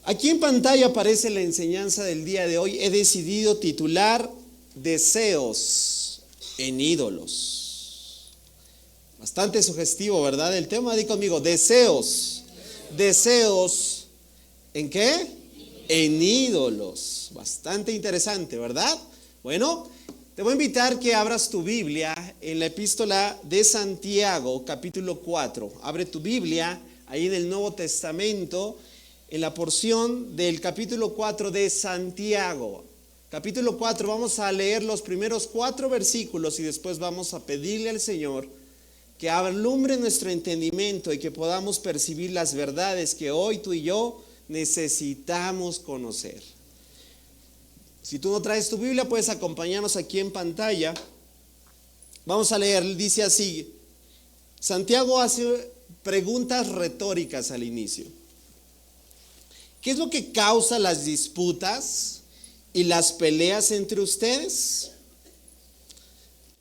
Aquí en pantalla aparece la enseñanza del día de hoy. He decidido titular Deseos en ídolos. Bastante sugestivo, ¿verdad? El tema, di conmigo, deseos. Deseos, ¿en qué? En ídolos. Bastante interesante, ¿verdad? Bueno, te voy a invitar que abras tu Biblia en la epístola de Santiago, capítulo 4. Abre tu Biblia ahí en el Nuevo Testamento, en la porción del capítulo 4 de Santiago. Capítulo 4, vamos a leer los primeros 4 versículos y después vamos a pedirle al Señor que alumbre nuestro entendimiento y que podamos percibir las verdades que hoy tú y yo necesitamos conocer. Si tú no traes tu Biblia, puedes acompañarnos aquí en pantalla. Vamos a leer, dice así. Santiago hace preguntas retóricas al inicio. ¿Qué es lo que causa las disputas y las peleas entre ustedes?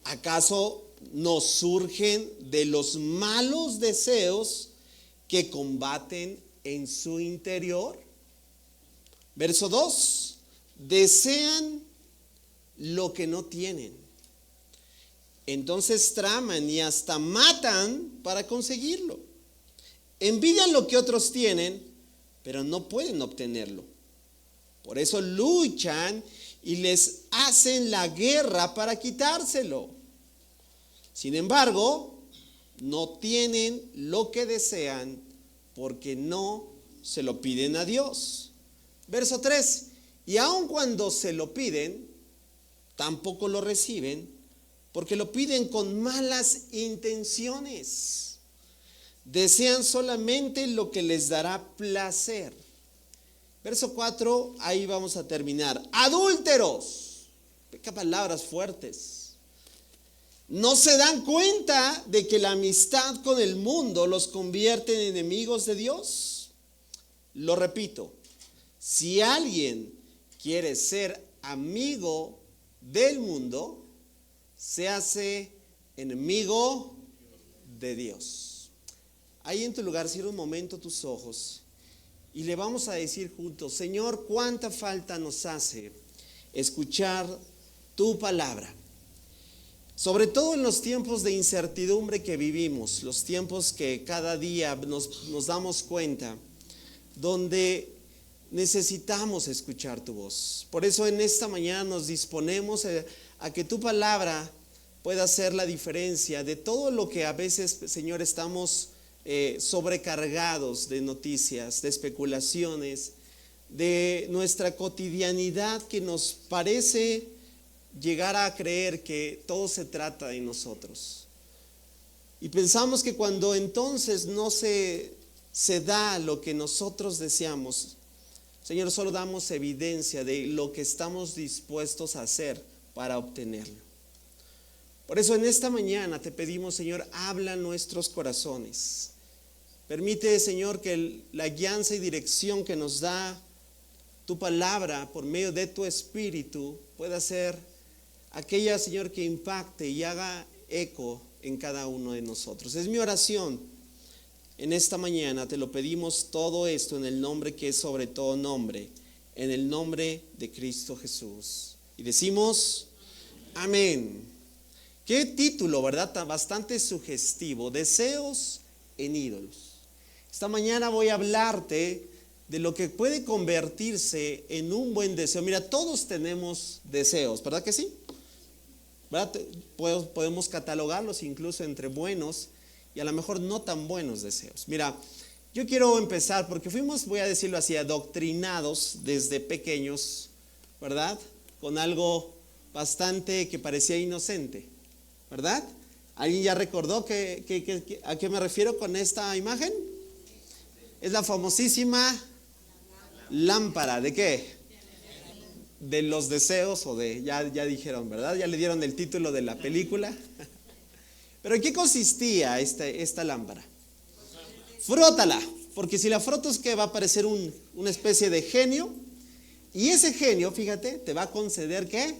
¿Acaso no surgen de los malos deseos que combaten en su interior? Verso 2. Desean lo que no tienen. Entonces traman y hasta matan para conseguirlo. Envidian lo que otros tienen, pero no pueden obtenerlo. Por eso luchan y les hacen la guerra para quitárselo. Sin embargo, no tienen lo que desean porque no se lo piden a Dios. Verso 3. Y aun cuando se lo piden, tampoco lo reciben porque lo piden con malas intenciones. Desean solamente lo que les dará placer. Verso 4, ahí vamos a terminar. Adúlteros. Qué palabras fuertes. ¿No se dan cuenta de que la amistad con el mundo los convierte en enemigos de Dios? Lo repito, si alguien quiere ser amigo del mundo, se hace enemigo de Dios. Ahí en tu lugar, cierra un momento tus ojos y le vamos a decir juntos: Señor, cuánta falta nos hace escuchar tu palabra. Sobre todo en los tiempos de incertidumbre que vivimos, los tiempos que cada día nos damos cuenta, donde necesitamos escuchar tu voz. Por eso en esta mañana nos disponemos a que tu palabra pueda hacer la diferencia de todo lo que a veces, Señor, estamos sobrecargados de noticias, de especulaciones, de nuestra cotidianidad que nos parece llegar a creer que todo se trata de nosotros. Y pensamos que cuando entonces no se da lo que nosotros deseamos, Señor, solo damos evidencia de lo que estamos dispuestos a hacer para obtenerlo. Por eso en esta mañana te pedimos, Señor, habla nuestros corazones. Permite, Señor, que la guianza y dirección que nos da tu palabra por medio de tu Espíritu pueda ser aquella, Señor, que impacte y haga eco en cada uno de nosotros. Es mi oración. En esta mañana te lo pedimos todo esto en el nombre que es sobre todo nombre, en el nombre de Cristo Jesús. Y decimos, amén. Qué título, ¿verdad? Bastante sugestivo. Deseos en ídolos. Esta mañana voy a hablarte de lo que puede convertirse en un buen deseo. Mira, todos tenemos deseos, ¿verdad que sí? ¿Verdad? Podemos catalogarlos incluso entre buenos y a lo mejor no tan buenos deseos. Mira, yo quiero empezar porque fuimos, voy a decirlo así, adoctrinados desde pequeños, ¿verdad? Con algo bastante que parecía inocente, ¿verdad? ¿Alguien ya recordó a qué me refiero con esta imagen? Es la famosísima lámpara. ¿De qué? De los deseos o de, ya dijeron, ¿verdad? Ya le dieron el título de la película. ¿Pero en qué consistía esta lámpara? Frótala, porque si la frotas, ¿qué? Va a aparecer una especie de genio. Y ese genio, fíjate, te va a conceder ¿qué?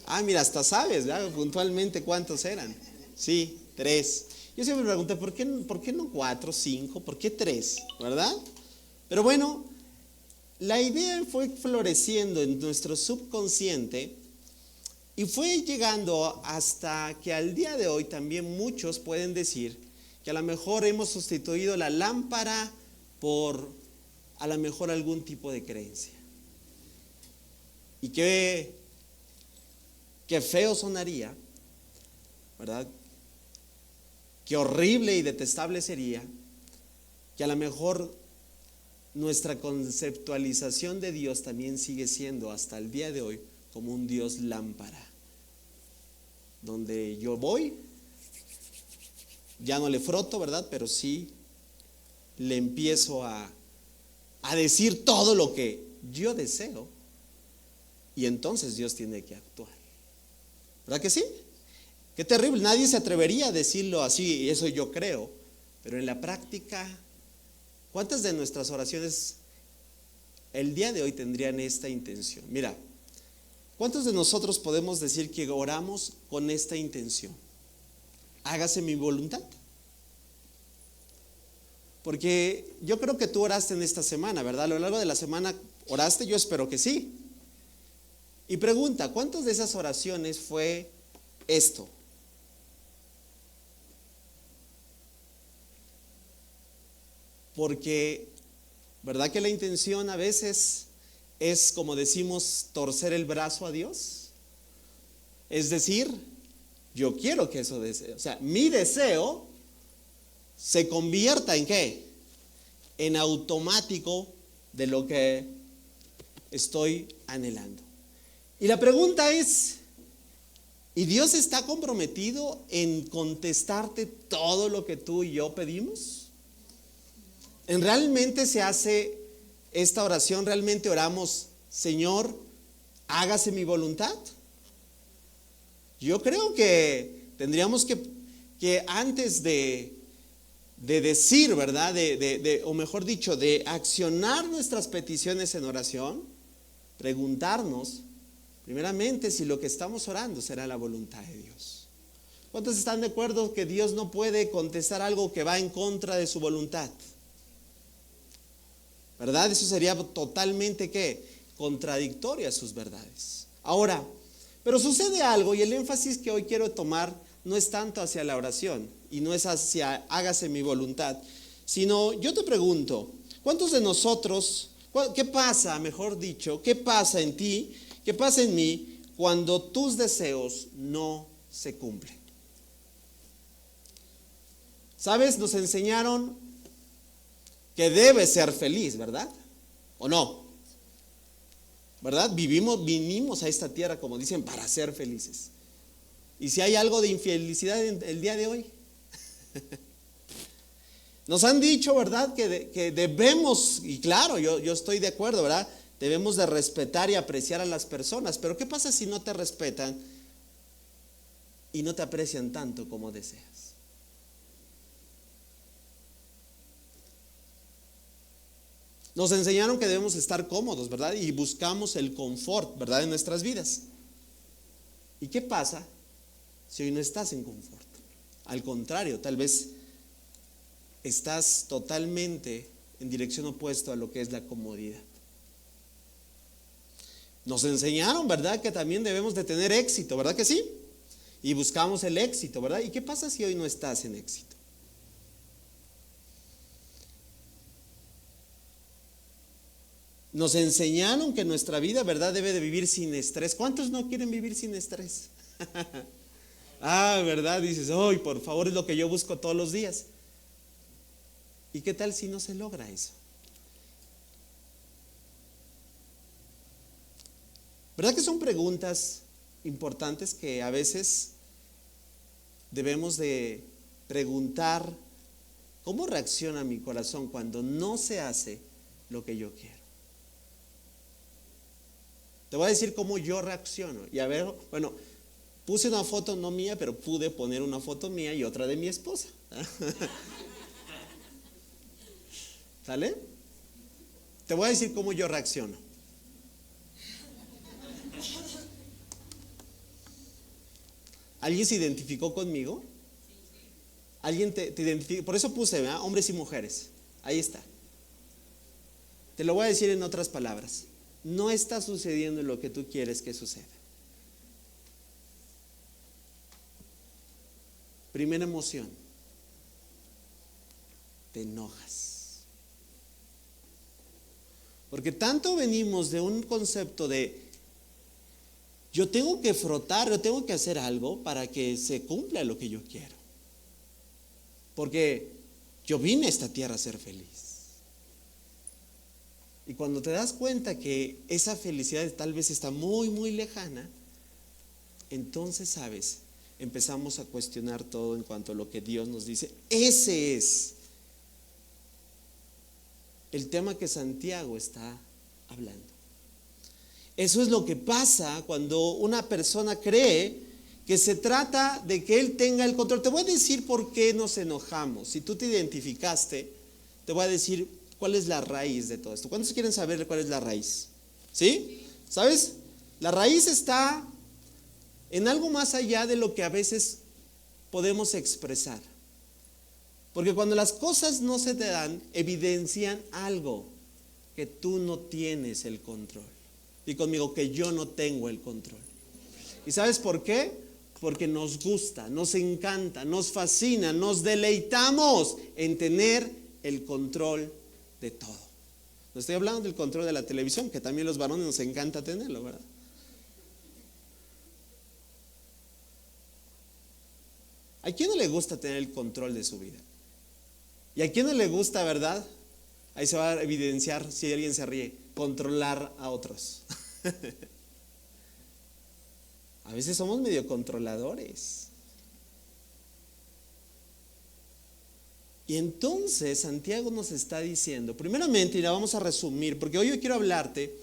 Ah, mira, hasta sabes, ¿verdad? Puntualmente cuántos eran. Sí, 3. Yo siempre me pregunté, ¿por qué no 4, 5? ¿Por qué 3? ¿Verdad? Pero bueno, la idea fue floreciendo en nuestro subconsciente y fue llegando hasta que al día de hoy también muchos pueden decir que a lo mejor hemos sustituido la lámpara por a lo mejor algún tipo de creencia. Y qué feo sonaría, ¿verdad? Qué horrible y detestable sería que a lo mejor nuestra conceptualización de Dios también sigue siendo hasta el día de hoy como un Dios lámpara, donde yo voy, ya no le froto, ¿verdad? Pero sí le empiezo a decir todo lo que yo deseo y entonces Dios tiene que actuar. ¿Verdad que sí? Qué terrible, nadie se atrevería a decirlo así, y eso yo creo, pero en la práctica, ¿cuántas de nuestras oraciones el día de hoy tendrían esta intención? Mira, ¿cuántos de nosotros podemos decir que oramos con esta intención? Hágase mi voluntad. Porque yo creo que tú oraste en esta semana, ¿verdad? A lo largo de la semana oraste, yo espero que sí. Y pregunta, ¿cuántas de esas oraciones fue esto? Porque, ¿verdad que la intención a veces es, como decimos, torcer el brazo a Dios? Es decir, yo quiero que eso desee. O sea, mi deseo se convierta en ¿qué? En automático de lo que estoy anhelando. Y la pregunta es, ¿y Dios está comprometido en contestarte todo lo que tú y yo pedimos? ¿En realmente se hace esta oración? ¿Realmente oramos, Señor, hágase mi voluntad? Yo creo que tendríamos que antes de decir, ¿verdad? O mejor dicho, de accionar nuestras peticiones en oración, preguntarnos, primeramente, si lo que estamos orando será la voluntad de Dios. ¿Cuántos están de acuerdo que Dios no puede contestar algo que va en contra de su voluntad? ¿Verdad? Eso sería totalmente, ¿qué? Contradictorio a sus verdades. Ahora, pero sucede algo y el énfasis que hoy quiero tomar no es tanto hacia la oración y no es hacia hágase mi voluntad, sino yo te pregunto, ¿cuántos de nosotros, qué pasa, mejor dicho, qué pasa en ti, qué pasa en mí cuando tus deseos no se cumplen? ¿Sabes? Nos enseñaron que debes ser feliz, ¿verdad? ¿O no? ¿Verdad? Vinimos a esta tierra, como dicen, para ser felices. ¿Y si hay algo de infelicidad en el día de hoy? Nos han dicho, ¿verdad? Que debemos, y claro, yo estoy de acuerdo, ¿verdad? Debemos de respetar y apreciar a las personas, pero ¿qué pasa si no te respetan y no te aprecian tanto como deseas? Nos enseñaron que debemos estar cómodos, ¿verdad? Y buscamos el confort, ¿verdad? En nuestras vidas. ¿Y qué pasa si hoy no estás en confort? Al contrario, tal vez estás totalmente en dirección opuesta a lo que es la comodidad. Nos enseñaron, ¿verdad? Que también debemos de tener éxito, ¿verdad que sí? Y buscamos el éxito, ¿verdad? ¿Y qué pasa si hoy no estás en éxito? Nos enseñaron que nuestra vida, ¿verdad? Debe de vivir sin estrés. ¿Cuántos no quieren vivir sin estrés? ¿Verdad? Dices, ¡ay, por favor, es lo que yo busco todos los días! ¿Y qué tal si no se logra eso? ¿Verdad que son preguntas importantes que a veces debemos de preguntar? ¿Cómo reacciona mi corazón cuando no se hace lo que yo quiero? Te voy a decir cómo yo reacciono. Y a ver, bueno, puse una foto no mía, pero pude poner una foto mía y otra de mi esposa. ¿Sale? Te voy a decir cómo yo reacciono. ¿Alguien se identificó conmigo? ¿Alguien te identificó? Por eso puse, ¿verdad? Hombres y mujeres. Ahí está. Te lo voy a decir en otras palabras. No está sucediendo lo que tú quieres que suceda. Primera emoción. Te enojas. Porque tanto venimos de un concepto de yo tengo que frotar, yo tengo que hacer algo para que se cumpla lo que yo quiero. Porque yo vine a esta tierra a ser feliz. Y cuando te das cuenta que esa felicidad tal vez está muy, muy lejana, entonces, ¿sabes? Empezamos a cuestionar todo en cuanto a lo que Dios nos dice. Ese es el tema que Santiago está hablando. Eso es lo que pasa cuando una persona cree que se trata de que él tenga el control. Te voy a decir por qué nos enojamos. Si tú te identificaste, te voy a decir cuál es la raíz de todo esto. ¿Cuántos quieren saber cuál es la raíz? ¿Sí? ¿Sabes? La raíz está en algo más allá de lo que a veces podemos expresar. Porque cuando las cosas no se te dan, evidencian algo, que tú no tienes el control. Di conmigo que yo no tengo el control. ¿Y sabes por qué? Porque nos gusta, nos encanta, nos fascina, nos deleitamos en tener el control de todo. No estoy hablando del control de la televisión, que también los varones nos encanta tenerlo, ¿verdad? ¿A quién no le gusta tener el control de su vida? ¿Y a quién no le gusta, verdad? Ahí se va a evidenciar si alguien se ríe, controlar a otros. A veces somos medio controladores. Y entonces Santiago nos está diciendo, primeramente, y la vamos a resumir, porque hoy yo quiero hablarte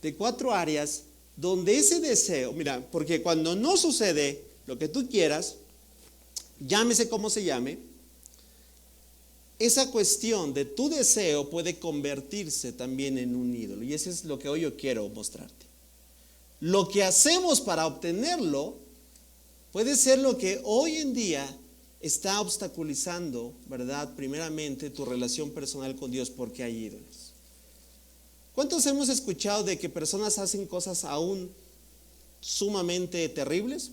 de 4 áreas donde ese deseo, mira, porque cuando no sucede lo que tú quieras, llámese como se llame, esa cuestión de tu deseo puede convertirse también en un ídolo. Y eso es lo que hoy yo quiero mostrarte. Lo que hacemos para obtenerlo puede ser lo que hoy en día está obstaculizando, ¿verdad? Primeramente tu relación personal con Dios, porque hay ídolos. ¿Cuántos hemos escuchado de que personas hacen cosas aún sumamente terribles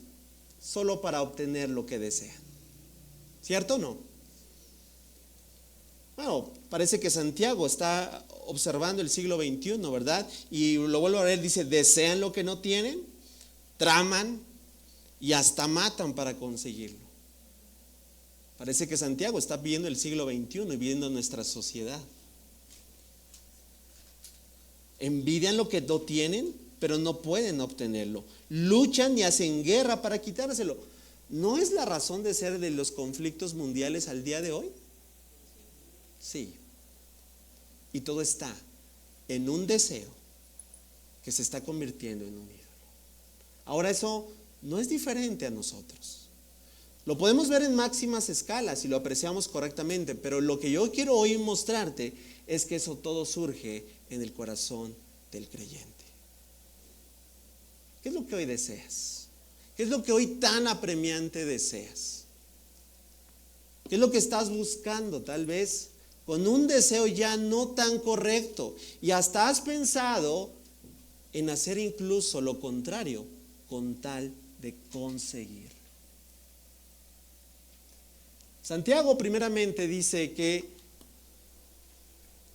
solo para obtener lo que desean? ¿Cierto o no? Bueno, parece que Santiago está observando el siglo XXI, ¿verdad? Y lo vuelvo a ver, dice, desean lo que no tienen, traman y hasta matan para conseguirlo. Parece que Santiago está viendo el siglo XXI y viendo nuestra sociedad. Envidian lo que no tienen, pero no pueden obtenerlo. Luchan y hacen guerra para quitárselo. ¿No es la razón de ser de los conflictos mundiales al día de hoy? Sí. Y todo está en un deseo que se está convirtiendo en un ídolo. Ahora eso no es diferente a nosotros. Lo podemos ver en máximas escalas si lo apreciamos correctamente, pero lo que yo quiero hoy mostrarte es que eso todo surge en el corazón del creyente. ¿Qué es lo que hoy deseas? ¿Qué es lo que hoy tan apremiante deseas? ¿Qué es lo que estás buscando tal vez con un deseo ya no tan correcto? Y hasta has pensado en hacer incluso lo contrario con tal de conseguir. Santiago primeramente dice que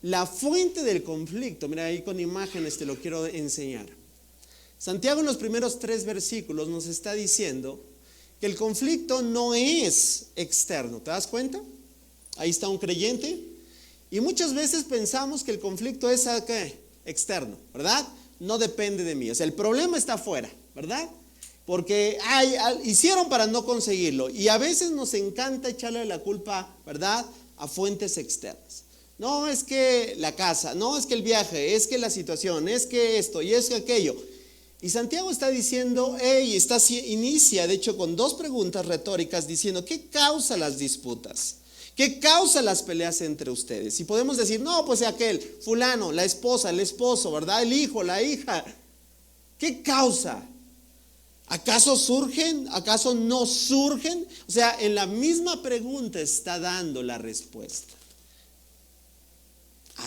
la fuente del conflicto, mira ahí con imágenes te lo quiero enseñar. Santiago en los primeros 3 versículos nos está diciendo que el conflicto no es externo, ¿te das cuenta? Ahí está un creyente y muchas veces pensamos que el conflicto es ¿qué? Externo, ¿verdad? No depende de mí, o sea, el problema está afuera, ¿verdad? Porque hicieron para no conseguirlo y a veces nos encanta echarle la culpa, ¿verdad?, a fuentes externas. No es que la casa, no es que el viaje, es que la situación, es que esto y es que aquello. Y Santiago está diciendo, inicia de hecho con 2 preguntas retóricas diciendo, ¿qué causa las disputas? ¿Qué causa las peleas entre ustedes? Y podemos decir, no, pues aquel, fulano, la esposa, el esposo, ¿verdad? El hijo, la hija. ¿Qué causa? ¿Acaso surgen? ¿Acaso no surgen? O sea, en la misma pregunta está dando la respuesta.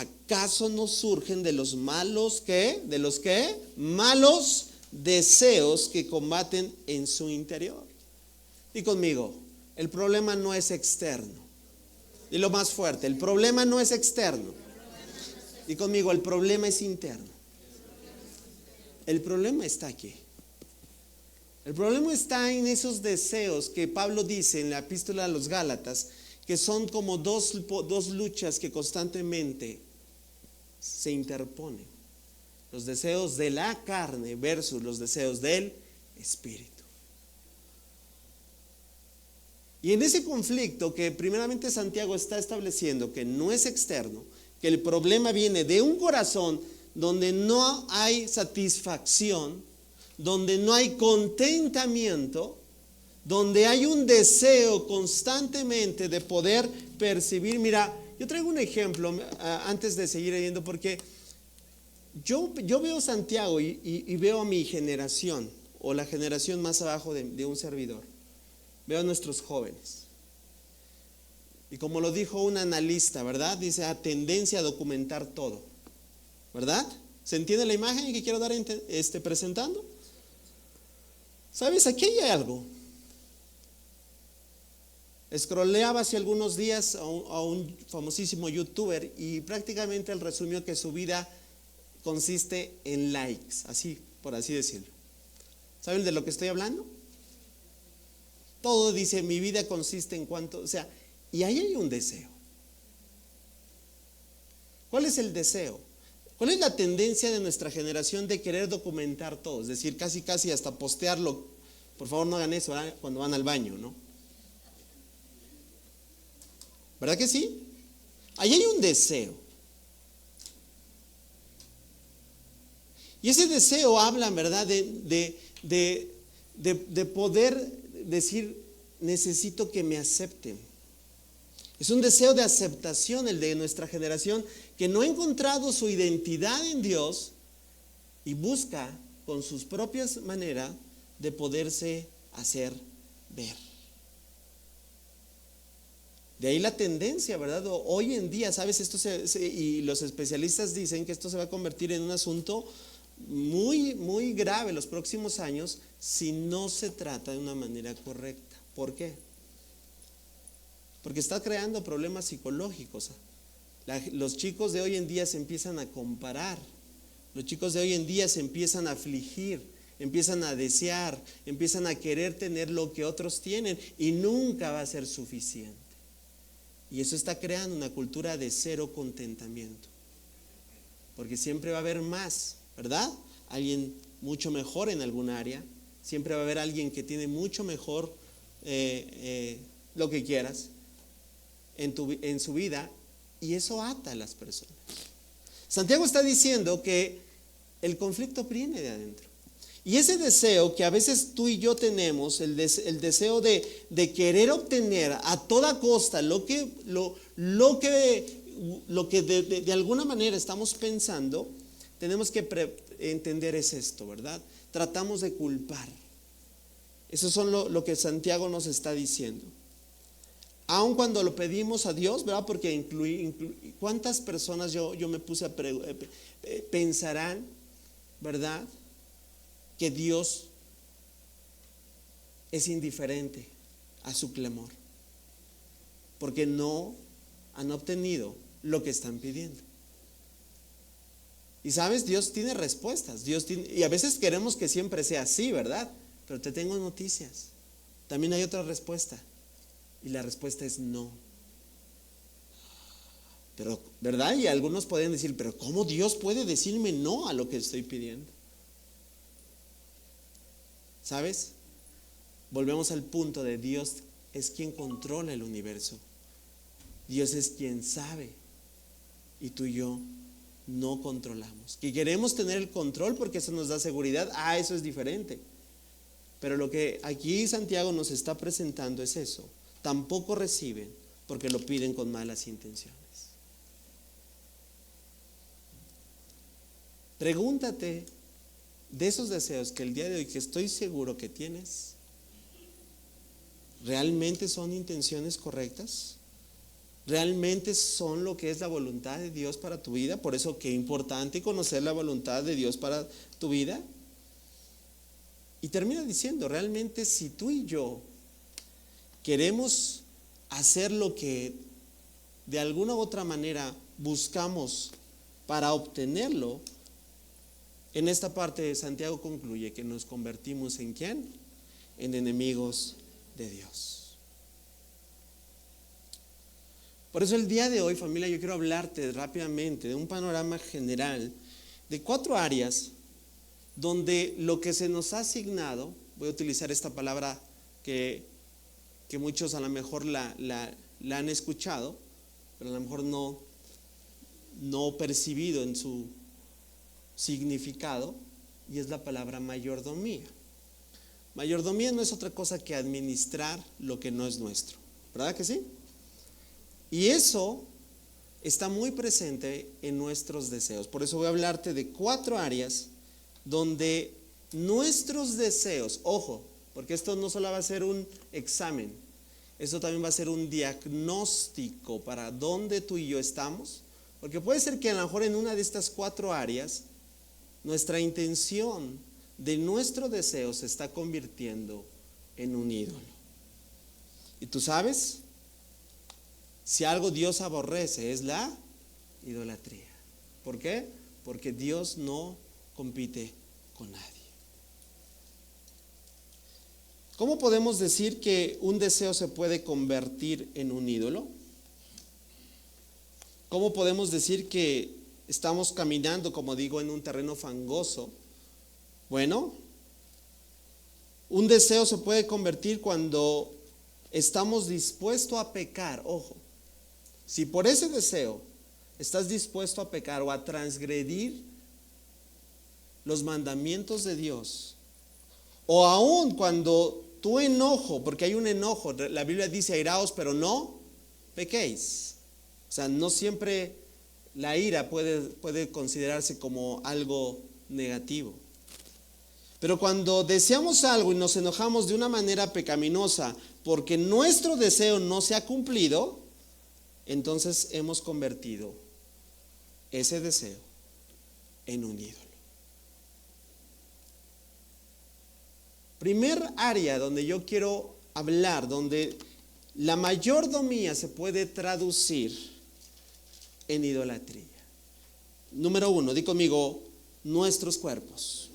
¿acaso no surgen de los malos qué? ¿De los qué? Malos deseos que combaten en su interior. Y conmigo, el problema no es externo. Y lo más fuerte, el problema no es externo. Y conmigo, el problema es interno. El problema está aquí. El problema está en esos deseos que Pablo dice en la epístola a los Gálatas, que son como dos luchas que constantemente se interponen. Los deseos de la carne versus los deseos del espíritu. Y en ese conflicto que primeramente Santiago está estableciendo que no es externo, que el problema viene de un corazón donde no hay satisfacción, donde no hay contentamiento, donde hay un deseo constantemente de poder percibir. Mira, yo traigo un ejemplo antes de seguir leyendo, porque yo veo Santiago y veo a mi generación, o la generación más abajo de un servidor. Veo a nuestros jóvenes. Y como lo dijo un analista, ¿verdad? Dice, a tendencia a documentar todo. ¿Verdad? ¿Se entiende la imagen que quiero dar presentando? ¿Sabes? Aquí hay algo. Scrolleaba hace algunos días a un famosísimo youtuber y prácticamente él resumió que su vida consiste en likes, así, por así decirlo. ¿Saben de lo que estoy hablando? Todo dice, mi vida consiste en cuanto, o sea, y ahí hay un deseo. ¿Cuál es el deseo? ¿Cuál es la tendencia de nuestra generación de querer documentar todo? Es decir, casi hasta postearlo. Por favor, no hagan eso, ¿verdad? Cuando van al baño, ¿no? ¿Verdad que sí? Ahí hay un deseo. Y ese deseo habla, ¿verdad? De poder decir, necesito que me acepten. Es un deseo de aceptación el de nuestra generación, que no ha encontrado su identidad en Dios y busca con sus propias maneras de poderse hacer ver. De ahí la tendencia, ¿verdad? Hoy en día, ¿sabes? Esto y los especialistas dicen que esto se va a convertir en un asunto muy, muy grave los próximos años si no se trata de una manera correcta. ¿Por qué? Porque está creando problemas psicológicos. Los chicos de hoy en día se empiezan a comparar. Los chicos de hoy en día se empiezan a afligir, empiezan a desear, empiezan a querer tener lo que otros tienen y nunca va a ser suficiente. Y eso está creando una cultura de cero contentamiento. Porque siempre va a haber más, ¿verdad? Alguien mucho mejor en algún área. Siempre va a haber alguien que tiene mucho mejor lo que quieras en su vida. Y eso ata a las personas. Santiago está diciendo que el conflicto viene de adentro. Y ese deseo que a veces tú y yo tenemos, el deseo de querer obtener a toda costa lo que de alguna manera estamos pensando, tenemos que entender es esto, ¿verdad? Tratamos de culpar. Eso es lo que Santiago nos está diciendo. Aun cuando lo pedimos a Dios, ¿verdad? Porque ¿cuántas personas yo me puse a pensarán, ¿verdad? Que Dios es indiferente a su clamor, porque no han obtenido lo que están pidiendo. Y sabes, Dios tiene respuestas, y a veces queremos que siempre sea así, ¿verdad? Pero te tengo noticias, también hay otra respuesta, y la respuesta es no. Pero, ¿verdad? Y algunos pueden decir, pero ¿cómo Dios puede decirme no a lo que estoy pidiendo? ¿Sabes? Volvemos al punto de Dios es quien controla el universo. Dios es quien sabe. Y tú y yo no controlamos. Que queremos tener el control porque eso nos da seguridad. Eso es diferente. Pero lo que aquí Santiago nos está presentando es eso. Tampoco reciben porque lo piden con malas intenciones. Pregúntate, de esos deseos que el día de hoy que estoy seguro que tienes, ¿realmente son intenciones correctas? ¿Realmente son lo que es la voluntad de Dios para tu vida? Por eso qué importante conocer la voluntad de Dios para tu vida. Y termina diciendo, realmente si tú y yo queremos hacer lo que de alguna u otra manera buscamos para obtenerlo, en esta parte Santiago concluye que nos convertimos ¿en quién? En enemigos de Dios. Por eso el día de hoy, familia, yo quiero hablarte rápidamente de un panorama general de 4 áreas donde lo que se nos ha asignado, voy a utilizar esta palabra que muchos a lo mejor la han escuchado, pero a lo mejor no percibido en su significado, y es la palabra mayordomía. Mayordomía no es otra cosa que administrar lo que no es nuestro, ¿verdad que sí? Y eso está muy presente en nuestros deseos. Por eso voy a hablarte de 4 áreas donde nuestros deseos, ojo, porque esto no solo va a ser un examen, esto también va a ser un diagnóstico para dónde tú y yo estamos, porque puede ser que a lo mejor en una de estas 4 áreas nuestra intención de nuestro deseo se está convirtiendo en un ídolo. Y tú sabes, si algo Dios aborrece es la idolatría. ¿Por qué? Porque Dios no compite con nadie. ¿Cómo podemos decir que un deseo se puede convertir en un ídolo? ¿Cómo podemos decir que estamos caminando, como digo, en un terreno fangoso? Bueno, un deseo se puede convertir cuando estamos dispuestos a pecar. Ojo, si por ese deseo estás dispuesto a pecar o a transgredir los mandamientos de Dios, o aún cuando tu enojo, porque hay un enojo, la Biblia dice airaos pero no pequéis. O sea, no siempre la ira puede considerarse como algo negativo. Pero cuando deseamos algo y nos enojamos de una manera pecaminosa porque nuestro deseo no se ha cumplido, entonces hemos convertido ese deseo en un ídolo. Primer área donde yo quiero hablar, donde la mayordomía se puede traducir en idolatría. Número 1, di conmigo, nuestros cuerpos.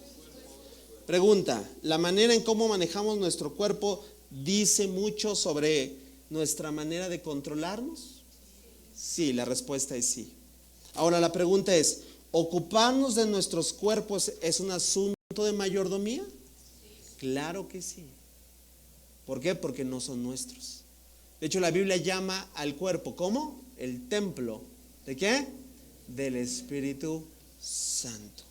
Pregunta, ¿la manera en cómo manejamos nuestro cuerpo dice mucho sobre nuestra manera de controlarnos? Sí, la respuesta es sí. Ahora la pregunta es, ¿ocuparnos de nuestros cuerpos es un asunto de mayordomía? Claro que sí. ¿Por qué? Porque no son nuestros. De hecho, la Biblia llama al cuerpo, ¿cómo? El templo. ¿De qué? Del Espíritu Santo.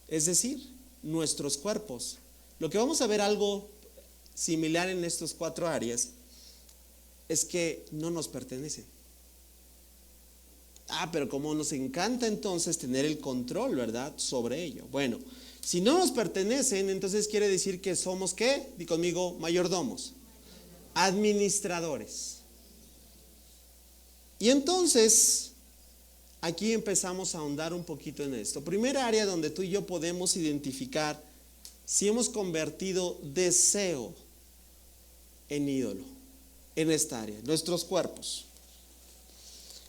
Es decir, nuestros cuerpos. Lo que vamos a ver algo similar en estas 4 áreas es que no nos pertenecen. Pero como nos encanta entonces tener el control, ¿verdad?, sobre ello. Bueno, si no nos pertenecen, entonces quiere decir que somos, ¿qué? Di conmigo, mayordomos, administradores. Y entonces, aquí empezamos a ahondar un poquito en esto. Primera área donde tú y yo podemos identificar si hemos convertido deseo en ídolo, en esta área, nuestros cuerpos.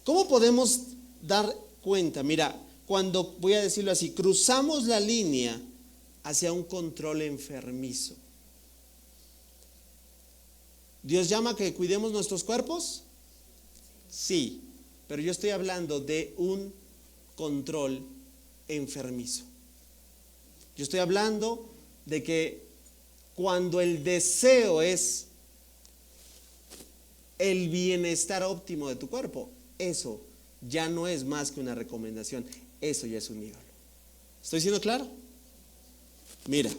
¿Cómo podemos dar cuenta? Mira, cuando, voy a decirlo así, cruzamos la línea hacia un control enfermizo. ¿Dios llama a que cuidemos nuestros cuerpos? Sí, pero yo estoy hablando de un control enfermizo. Yo estoy hablando de que cuando el deseo es el bienestar óptimo de tu cuerpo, eso ya no es más que una recomendación, eso ya es un ídolo. ¿Estoy siendo claro? Mira,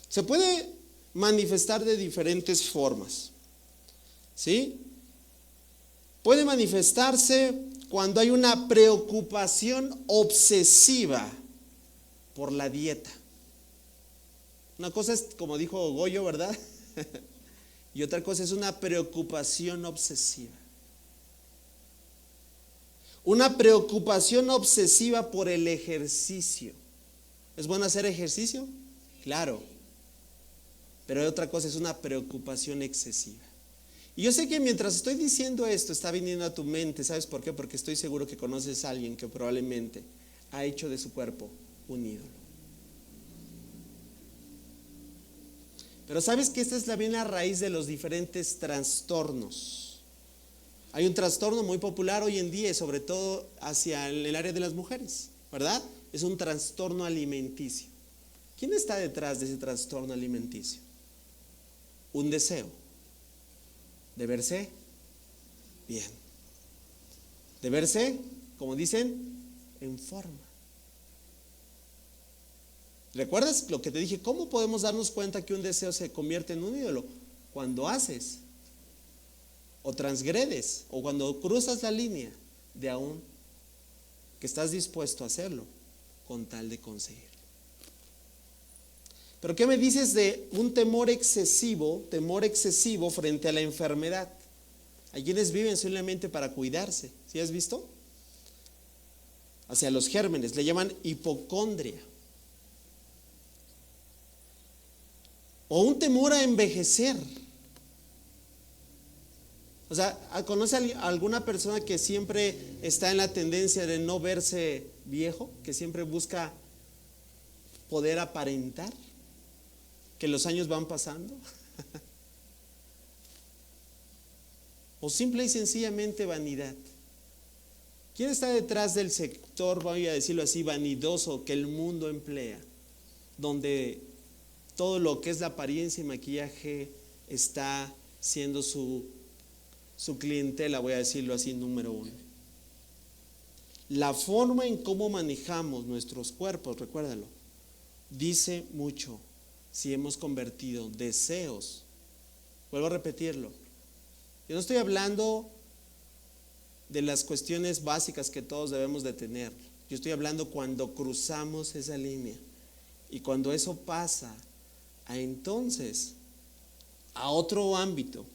se puede manifestar de diferentes formas, ¿sí? Puede manifestarse cuando hay una preocupación obsesiva por la dieta. Una cosa es, como dijo Goyo, ¿verdad? y otra cosa es una preocupación obsesiva. Una preocupación obsesiva por el ejercicio. ¿Es bueno hacer ejercicio? Claro. Pero otra cosa es una preocupación excesiva. Y yo sé que mientras estoy diciendo esto está viniendo a tu mente. ¿Sabes por qué? Porque estoy seguro que conoces a alguien que probablemente ha hecho de su cuerpo un ídolo. Pero sabes que esta es también la raíz de los diferentes trastornos. Hay un trastorno muy popular hoy en día, sobre todo hacia el área de las mujeres, ¿verdad? Es un trastorno alimenticio. ¿Quién está detrás de ese trastorno alimenticio? Un deseo de verse bien, de verse, como dicen, en forma. ¿Recuerdas lo que te dije? ¿Cómo podemos darnos cuenta que un deseo se convierte en un ídolo? Cuando haces o transgredes o cuando cruzas la línea de aún que estás dispuesto a hacerlo con tal de conseguirlo. Pero ¿qué me dices de un temor excesivo frente a la enfermedad? Hay quienes viven solamente para cuidarse, ¿sí has visto? Hacia los gérmenes, le llaman hipocondria. O un temor a envejecer. O sea, ¿conoce a alguna persona que siempre está en la tendencia de no verse viejo? Que siempre busca poder aparentar que los años van pasando. O simple y sencillamente vanidad. ¿Quién está detrás del sector, voy a decirlo así, vanidoso que el mundo emplea? Donde todo lo que es la apariencia y maquillaje está siendo su clientela, voy a decirlo así, número uno. La forma en cómo manejamos nuestros cuerpos, recuérdalo, dice mucho si hemos convertido deseos. Vuelvo a repetirlo. Yo no estoy hablando de las cuestiones básicas que todos debemos de tener. Yo estoy hablando cuando cruzamos esa línea y cuando eso pasa entonces a otro ámbito.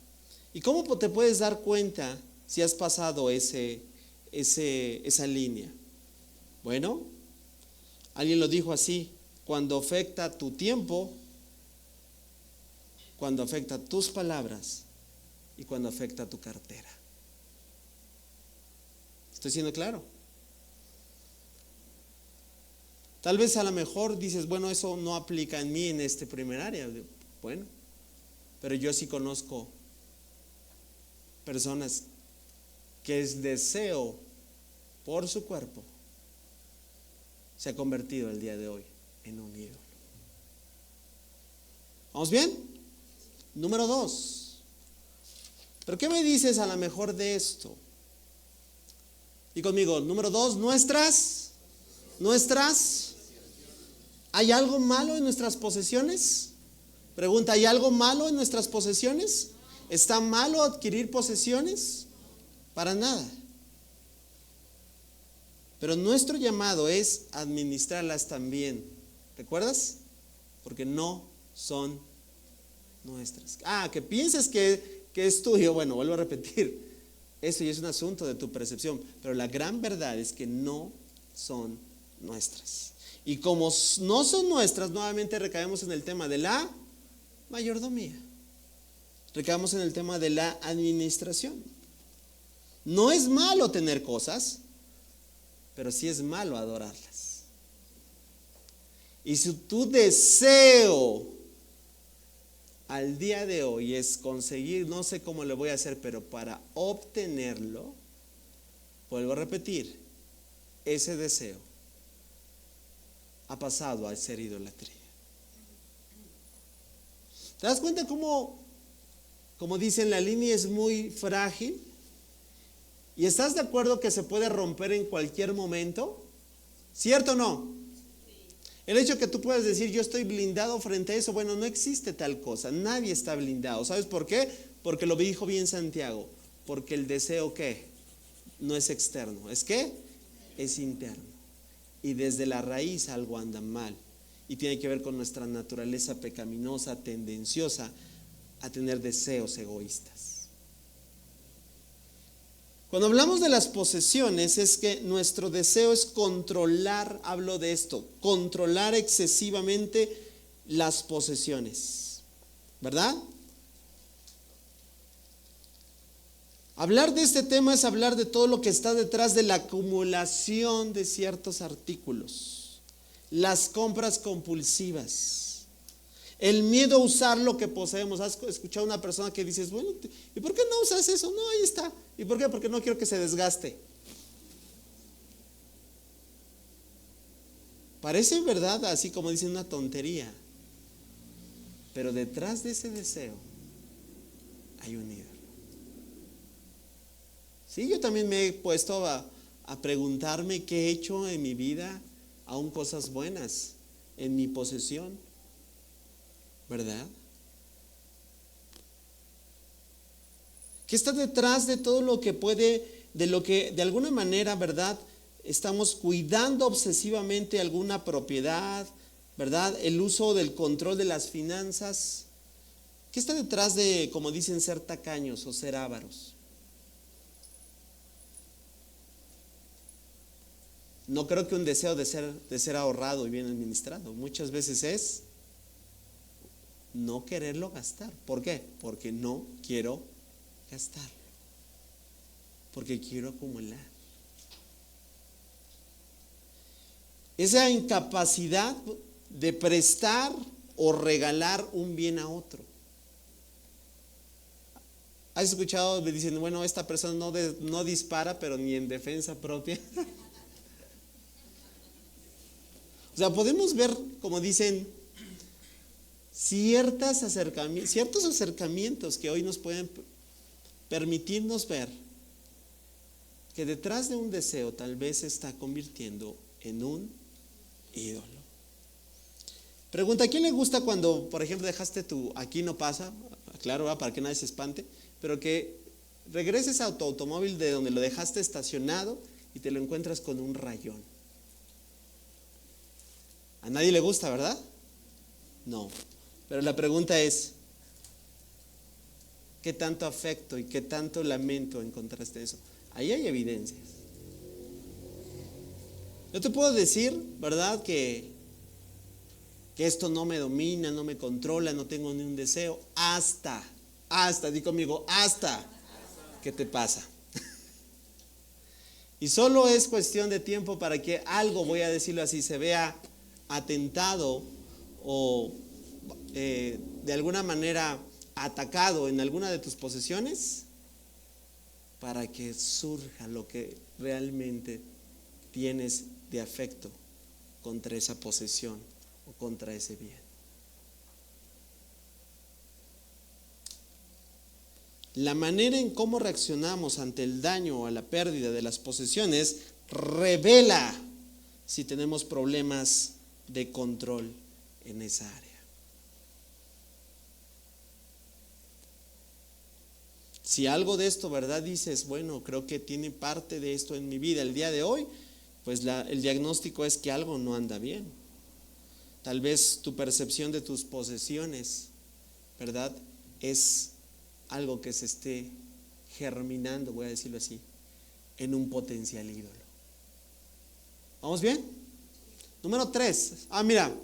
¿Y cómo te puedes dar cuenta si has pasado esa línea? Bueno, alguien lo dijo así: cuando afecta tu tiempo, cuando afecta tus palabras y cuando afecta tu cartera. ¿Estoy siendo claro? Tal vez a lo mejor dices, bueno, eso no aplica en mí en este primer área. Bueno, pero yo sí conozco personas que el deseo por su cuerpo se ha convertido el día de hoy en un ídolo. ¿Vamos bien? Número 2. ¿Pero qué me dices a lo mejor de esto? Y conmigo, número 2, nuestras. ¿Hay algo malo en nuestras posesiones? Pregunta, ¿hay algo malo en nuestras posesiones? ¿Está malo adquirir posesiones? Para nada. Pero nuestro llamado es administrarlas también. ¿Recuerdas? Porque no son nuestras. Que piensas que es tuyo. Bueno, vuelvo a repetir. Eso ya es un asunto de tu percepción. Pero la gran verdad es que no son nuestras. Y como no son nuestras, nuevamente recaemos en el tema de la mayordomía. Recaemos en el tema de la administración. No es malo tener cosas, pero sí es malo adorarlas. Y si tu deseo al día de hoy es conseguir, no sé cómo lo voy a hacer, pero para obtenerlo, vuelvo a repetir, ese deseo ha pasado a ser idolatría. ¿Te das cuenta cómo dicen, la línea es muy frágil? ¿Y estás de acuerdo que se puede romper en cualquier momento? ¿Cierto o no? El hecho que tú puedas decir, yo estoy blindado frente a eso, bueno, no existe tal cosa. Nadie está blindado. ¿Sabes por qué? Porque lo dijo bien Santiago. Porque el deseo, ¿qué? No es externo. ¿Es qué? Es interno. Y desde la raíz algo anda mal. Y tiene que ver con nuestra naturaleza pecaminosa, tendenciosa a tener deseos egoístas. Cuando hablamos de las posesiones, es que nuestro deseo es controlar, hablo de esto, controlar excesivamente las posesiones, ¿verdad? Hablar de este tema es hablar de todo lo que está detrás de la acumulación de ciertos artículos, las compras compulsivas, el miedo a usar lo que poseemos. ¿Has escuchado a una persona que dices, bueno, ¿y por qué no usas eso? No, ahí está. ¿Y por qué? Porque no quiero que se desgaste. Parece verdad, así como dicen, una tontería, pero detrás de ese deseo hay un ídolo. Sí, yo también me he puesto a preguntarme qué he hecho en mi vida, aún cosas buenas, en mi posesión, ¿verdad? ¿Qué está detrás de todo lo que puede, de lo que de alguna manera, ¿verdad? Estamos cuidando obsesivamente alguna propiedad, ¿verdad? El uso del control de las finanzas. ¿Qué está detrás de, como dicen, ser tacaños o ser ávaros? No creo que un deseo de ser ahorrado y bien administrado. Muchas veces es no quererlo gastar. ¿Por qué? Porque no quiero gastarlo. Porque quiero acumular. Esa incapacidad de prestar o regalar un bien a otro. ¿Has escuchado? Me dicen, bueno, esta persona no dispara, pero ni en defensa propia. O sea, podemos ver, como dicen, ciertos acercamientos que hoy nos pueden permitirnos ver que detrás de un deseo tal vez se está convirtiendo en un ídolo. Pregunta, ¿a quién le gusta cuando, por ejemplo, dejaste aquí no pasa, claro, ¿verdad? Para que nadie se espante, pero que regreses a tu automóvil de donde lo dejaste estacionado y te lo encuentras con un rayón? A nadie le gusta, ¿verdad? No. Pero la pregunta es, ¿qué tanto afecto y qué tanto lamento encontraste eso? Ahí hay evidencias. Yo te puedo decir, ¿verdad? Que esto no me domina, no me controla, no tengo ni un deseo, hasta, di conmigo, hasta que te pasa. Y solo es cuestión de tiempo para que algo, voy a decirlo así, se vea atentado o de alguna manera atacado en alguna de tus posesiones, para que surja lo que realmente tienes de afecto contra esa posesión o contra ese bien. La manera en cómo reaccionamos ante el daño o a la pérdida de las posesiones revela si tenemos problemas de control en esa área. Si algo de esto, ¿verdad? Dices, bueno, creo que tiene parte de esto en mi vida el día de hoy, pues el diagnóstico es que algo no anda bien. Tal vez tu percepción de tus posesiones, ¿verdad? Es algo que se esté germinando, voy a decirlo así, en un potencial ídolo. ¿Vamos bien? Número 3. Mira,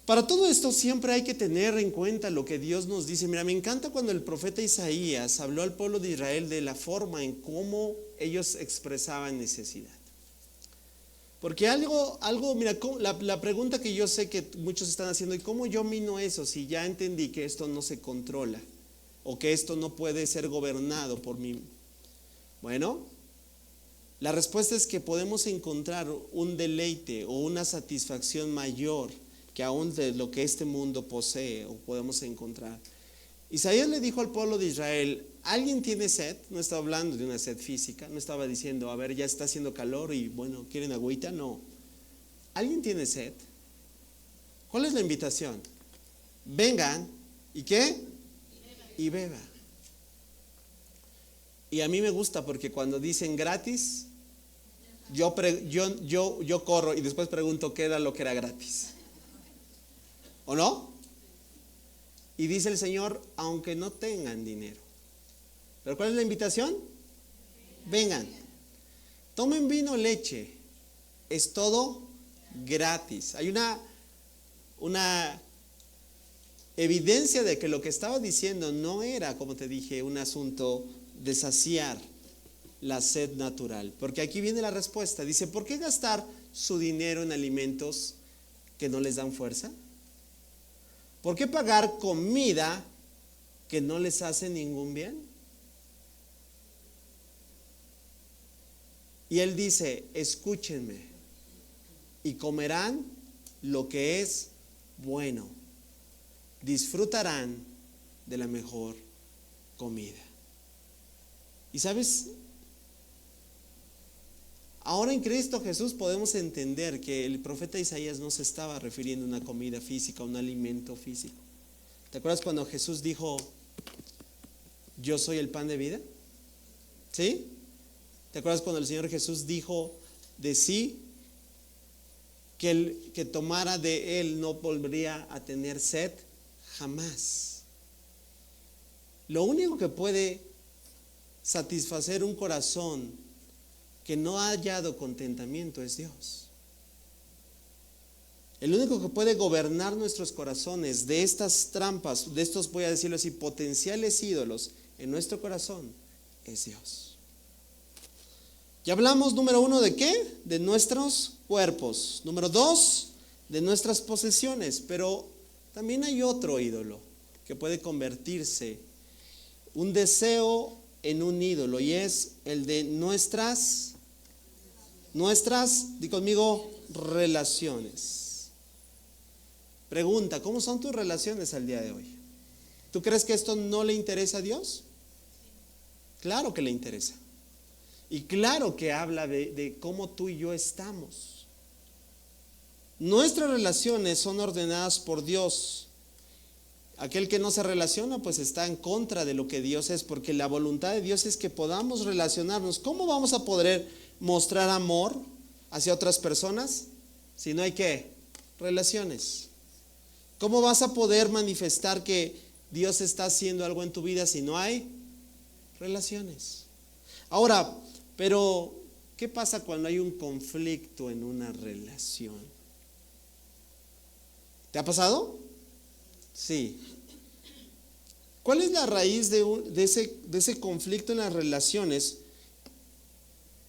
para todo esto siempre hay que tener en cuenta lo que Dios nos dice. Mira, me encanta cuando el profeta Isaías habló al pueblo de Israel de la forma en cómo ellos expresaban necesidad. Porque mira, la pregunta que yo sé que muchos están haciendo, ¿y cómo yo mino eso si ya entendí que esto no se controla o que esto no puede ser gobernado por mí? Bueno, la respuesta es que podemos encontrar un deleite o una satisfacción mayor que aún de lo que este mundo posee o podemos encontrar. Isaías le dijo al pueblo de Israel, ¿alguien tiene sed? No estaba hablando de una sed física, no estaba diciendo, a ver, ya está haciendo calor y bueno, ¿quieren agüita? No. ¿Alguien tiene sed? ¿Cuál es la invitación? Vengan, ¿y qué? Y beba. Y a mí me gusta porque cuando dicen gratis, yo corro y después pregunto qué era lo que era gratis. ¿O no? Y dice el Señor, aunque no tengan dinero. ¿Pero cuál es la invitación? Vengan, tomen vino o leche, es todo gratis. Hay una evidencia de que lo que estaba diciendo no era, como te dije, un asunto de saciar la sed natural. Porque aquí viene la respuesta. Dice, ¿por qué gastar su dinero en alimentos que no les dan fuerza? ¿Por qué pagar comida que no les hace ningún bien? Y él dice, escúchenme y comerán lo que es bueno. Disfrutarán de la mejor comida. Y sabes, ahora en Cristo Jesús podemos entender que el profeta Isaías no se estaba refiriendo a una comida física, a un alimento físico. ¿Te acuerdas cuando Jesús dijo, yo soy el pan de vida? ¿Sí? ¿Te acuerdas cuando el Señor Jesús dijo de sí que el que tomara de él no volvería a tener sed? Jamás. Lo único que puede satisfacer un corazón que no ha hallado contentamiento es Dios. El único que puede gobernar nuestros corazones de estas trampas, de estos, voy a decirlo así, potenciales ídolos en nuestro corazón, es Dios. Ya hablamos, número 1, ¿de qué? De nuestros cuerpos. Número 2, de nuestras posesiones. Pero también hay otro ídolo que puede convertirse un deseo en un ídolo, y es el de nuestras, di conmigo, relaciones. Pregunta, ¿cómo son tus relaciones al día de hoy? ¿Tú crees que esto no le interesa a Dios? Claro que le interesa. Y claro que habla de cómo tú y yo estamos. Nuestras relaciones son ordenadas por Dios. Aquel que no se relaciona pues está en contra de lo que Dios es, porque la voluntad de Dios es que podamos relacionarnos. ¿Cómo vamos a poder mostrar amor hacia otras personas si no hay qué? Relaciones. ¿Cómo vas a poder manifestar que Dios está haciendo algo en tu vida si no hay relaciones? Ahora, pero ¿qué pasa cuando hay un conflicto en una relación? ¿Te ha pasado? Sí. ¿Cuál es la raíz de ese conflicto en las relaciones?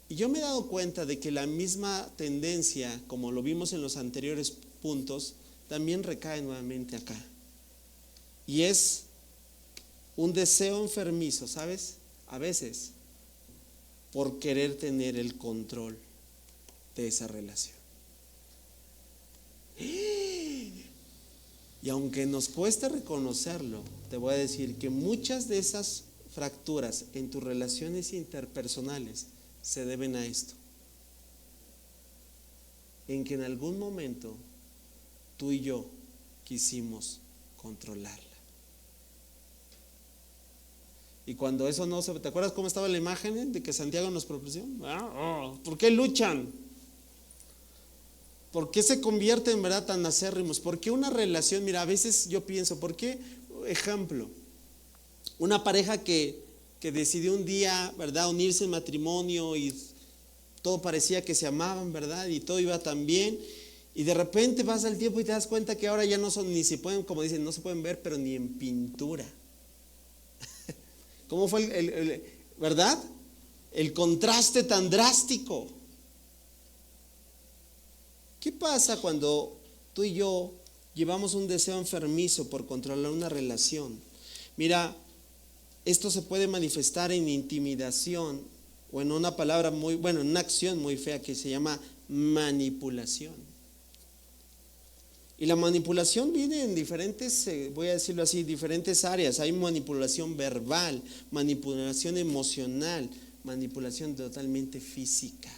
Y yo me he dado cuenta de que la misma tendencia, como lo vimos en los anteriores puntos, también recae nuevamente acá. Y es un deseo enfermizo, ¿sabes? A veces, por querer tener el control de esa relación. Y aunque nos cueste reconocerlo, te voy a decir que muchas de esas fracturas en tus relaciones interpersonales se deben a esto. En que en algún momento tú y yo quisimos controlarla. Y cuando eso no se... ¿Te acuerdas cómo estaba la imagen de que Santiago nos propuso? ¿Por qué luchan? ¿Por qué se convierten en verdad tan acérrimos? ¿Por qué una relación? Mira, a veces yo pienso, ¿por qué? Ejemplo, una pareja que decidió un día, ¿verdad?, unirse en matrimonio y todo parecía que se amaban, ¿verdad? Y todo iba tan bien. Y de repente pasa el tiempo y te das cuenta que ahora ya no son, ni se pueden, como dicen, no se pueden ver, pero ni en pintura. ¿Cómo fue verdad? El contraste tan drástico. ¿Qué pasa cuando tú y yo llevamos un deseo enfermizo por controlar una relación? Mira, esto se puede manifestar en intimidación o en una palabra muy, bueno, en una acción muy fea que se llama manipulación. Y la manipulación viene en diferentes, voy a decirlo así, diferentes áreas. Hay manipulación verbal, manipulación emocional, manipulación totalmente física.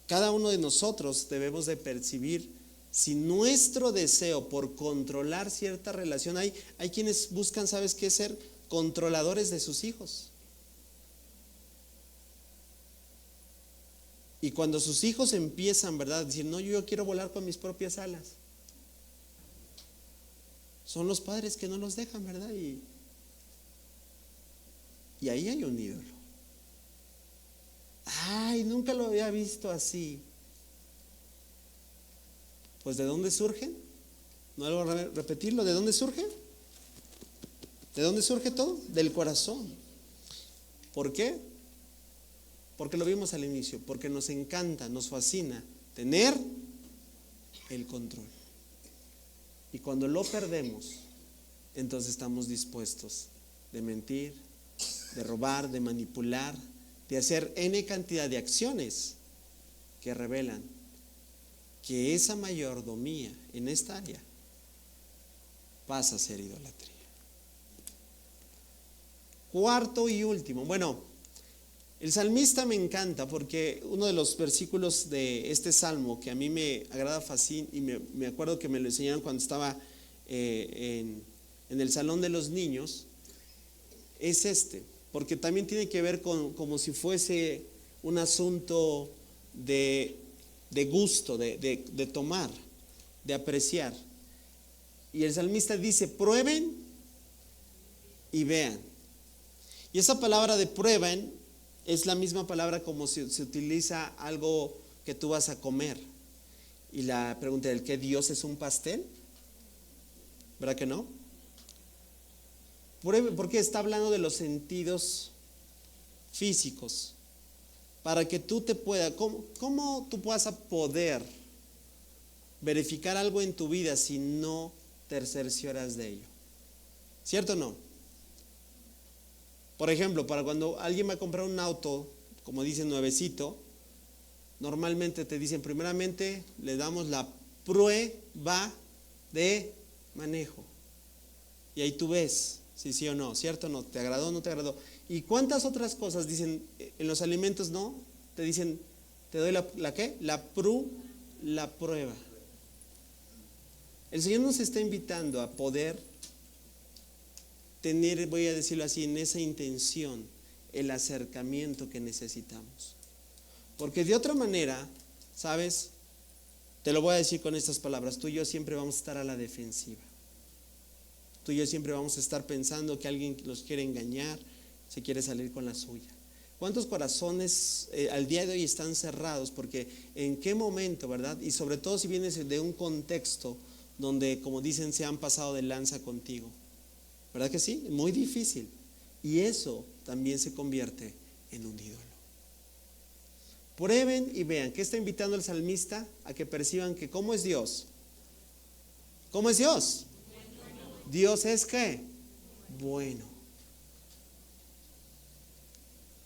Cada uno de nosotros debemos de percibir si nuestro deseo por controlar cierta relación, hay quienes buscan, ¿sabes qué? Ser controladores de sus hijos. Y cuando sus hijos empiezan, ¿verdad?, a decir, no, yo quiero volar con mis propias alas, son los padres que no los dejan, ¿verdad? Y ahí hay un ídolo. Ay, nunca lo había visto así. Pues ¿de dónde surgen? No vuelvo a repetirlo, ¿de dónde surge? ¿De dónde surge todo? Del corazón. ¿Por qué? Porque lo vimos al inicio, porque nos encanta, nos fascina tener el control. Y cuando lo perdemos, entonces estamos dispuestos de mentir, de robar, de manipular, de hacer N cantidad de acciones que revelan que esa mayordomía en esta área pasa a ser idolatría. Cuarto y último, bueno, el salmista me encanta porque uno de los versículos de este salmo que a mí me agrada fácil y me acuerdo que me lo enseñaron cuando estaba en el salón de los niños, es este, porque también tiene que ver con como si fuese un asunto de gusto, de tomar, de apreciar. Y el salmista dice, prueben y vean. Y esa palabra de prueben es la misma palabra como si se utiliza algo que tú vas a comer. Y la pregunta es, ¿qué Dios es un pastel? ¿Verdad que no? Porque está hablando de los sentidos físicos. Para que tú te puedas, ¿cómo tú vas a poder verificar algo en tu vida si no te cercioras de ello? ¿Cierto o no? Por ejemplo, para cuando alguien va a comprar un auto, como dicen nuevecito, normalmente te dicen, primeramente le damos la prueba de manejo. Y ahí tú ves si sí o no, ¿cierto o no? ¿Te agradó o no te agradó? ¿Y cuántas otras cosas dicen en los alimentos? No, te dicen, te doy la ¿qué? La prueba. El Señor nos está invitando a poder tener, voy a decirlo así, en esa intención, el acercamiento que necesitamos. Porque de otra manera, ¿sabes? Te lo voy a decir con estas palabras, tú y yo siempre vamos a estar a la defensiva. Tú y yo siempre vamos a estar pensando que alguien los quiere engañar, se quiere salir con la suya. ¿Cuántos corazones al día de hoy están cerrados? Porque en qué momento, ¿verdad? Y sobre todo si vienes de un contexto donde, como dicen, se han pasado de lanza contigo. ¿Verdad que sí? Muy difícil. Y eso también se convierte en un ídolo. Prueben y vean. ¿Qué está invitando el salmista? A que perciban que ¿cómo es Dios? ¿Cómo es Dios? Dios es ¿qué? Bueno.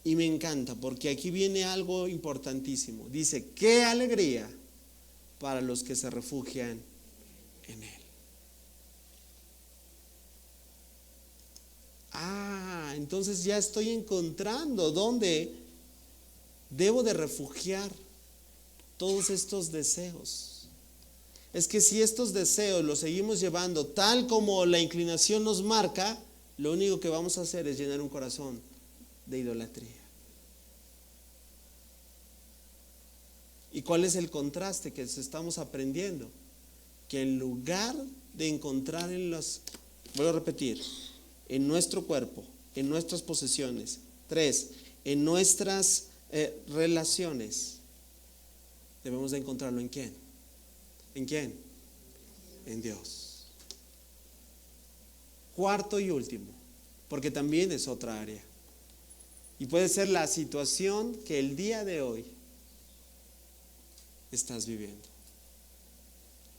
Y me encanta porque aquí viene algo importantísimo. Dice, qué alegría para los que se refugian en Él. Entonces ya estoy encontrando dónde debo de refugiar todos estos deseos. Es que si estos deseos los seguimos llevando tal como la inclinación nos marca, lo único que vamos a hacer es llenar un corazón de idolatría. ¿Y cuál es el contraste que estamos aprendiendo? Que en lugar de encontrar vuelvo a repetir, en nuestro cuerpo, en nuestras posesiones, 3, en nuestras relaciones, debemos de encontrarlo ¿en quién? ¿En quién? En Dios. Cuarto y último, porque también es otra área. Y puede ser la situación que el día de hoy estás viviendo.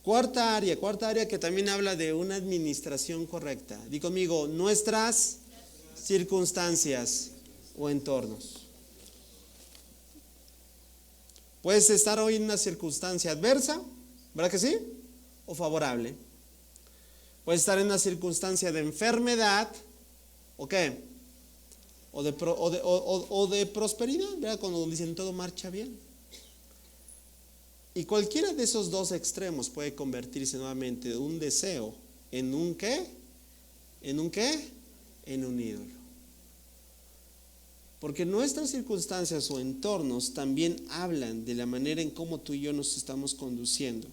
Cuarta área que también habla de una administración correcta. Di conmigo, nuestras circunstancias o entornos. Puedes estar hoy en una circunstancia adversa, ¿verdad que sí? O favorable. Puedes estar en una circunstancia de enfermedad, ¿o qué? O de prosperidad, ¿verdad? Cuando dicen todo marcha bien. Y cualquiera de esos dos extremos puede convertirse nuevamente de un deseo en un ¿qué? ¿En un qué? En un ídolo. Porque nuestras circunstancias o entornos también hablan de la manera en cómo tú y yo nos estamos conduciendo.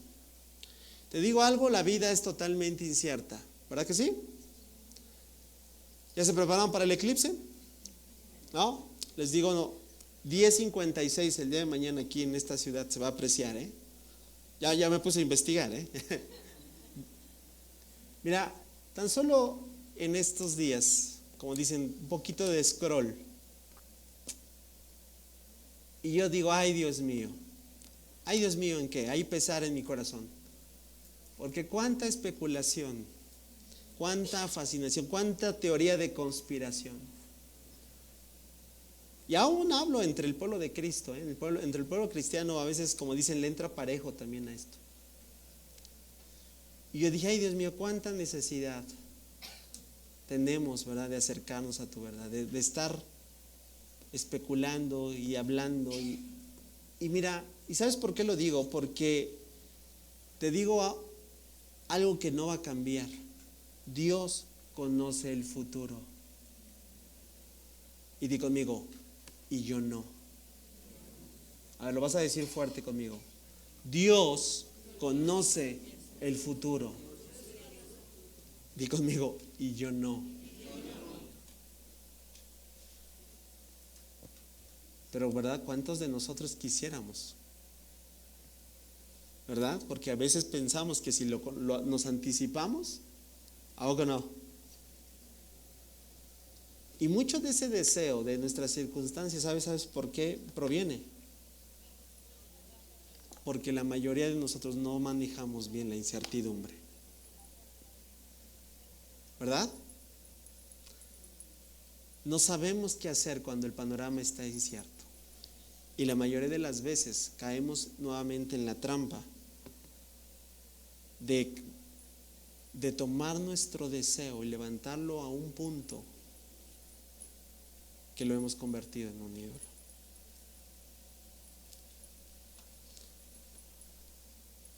Te digo algo, la vida es totalmente incierta, ¿verdad que sí? ¿Ya se prepararon para el eclipse? ¿No? Les digo, no, 10:56 el día de mañana aquí en esta ciudad se va a apreciar, ¿eh? Ya me puse a investigar, ¿eh? Mira, tan solo en estos días, como dicen, un poquito de scroll. Y yo digo, ay Dios mío, ¿en qué? Hay pesar en mi corazón. Porque cuánta especulación, cuánta fascinación, cuánta teoría de conspiración. Y aún hablo entre el pueblo de Cristo, entre el pueblo cristiano, a veces, como dicen, le entra parejo también a esto. Y yo dije, ay Dios mío, cuánta necesidad tenemos, ¿verdad?, de acercarnos a tu verdad, de estar especulando y hablando. Y mira, ¿y sabes por qué lo digo? Porque te digo algo que no va a cambiar. Dios conoce el futuro. Y di conmigo, y yo no. A ver, lo vas a decir fuerte conmigo. Dios conoce el futuro. Di conmigo, y yo no. Pero ¿verdad? ¿Cuántos de nosotros quisiéramos? ¿Verdad? Porque a veces pensamos que si nos anticipamos, ¿a que no? Y mucho de ese deseo de nuestras circunstancias, ¿sabes por qué proviene? Porque la mayoría de nosotros no manejamos bien la incertidumbre. ¿Verdad? No sabemos qué hacer cuando el panorama está incierto. Y la mayoría de las veces caemos nuevamente en la trampa de tomar nuestro deseo y levantarlo a un punto que lo hemos convertido en un ídolo.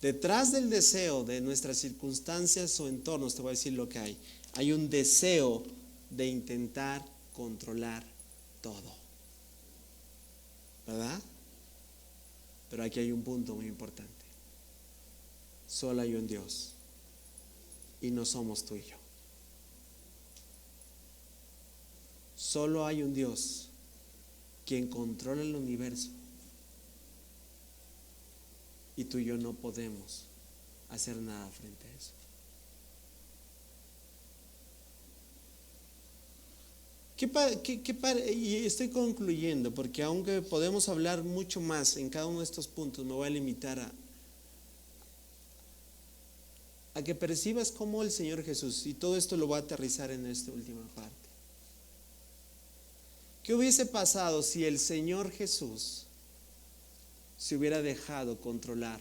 Detrás del deseo de nuestras circunstancias o entornos, te voy a decir lo que hay. Hay un deseo de intentar controlar todo. ¿Verdad? Pero aquí hay un punto muy importante. Solo hay un Dios. Y no somos tú y yo. Solo hay un Dios quien controla el universo. Y tú y yo no podemos hacer nada frente a eso. Y estoy concluyendo, porque aunque podemos hablar mucho más en cada uno de estos puntos, me voy a limitar a que percibas cómo el Señor Jesús, y todo esto lo voy a aterrizar en esta última parte. ¿Qué hubiese pasado si el Señor Jesús se hubiera dejado controlar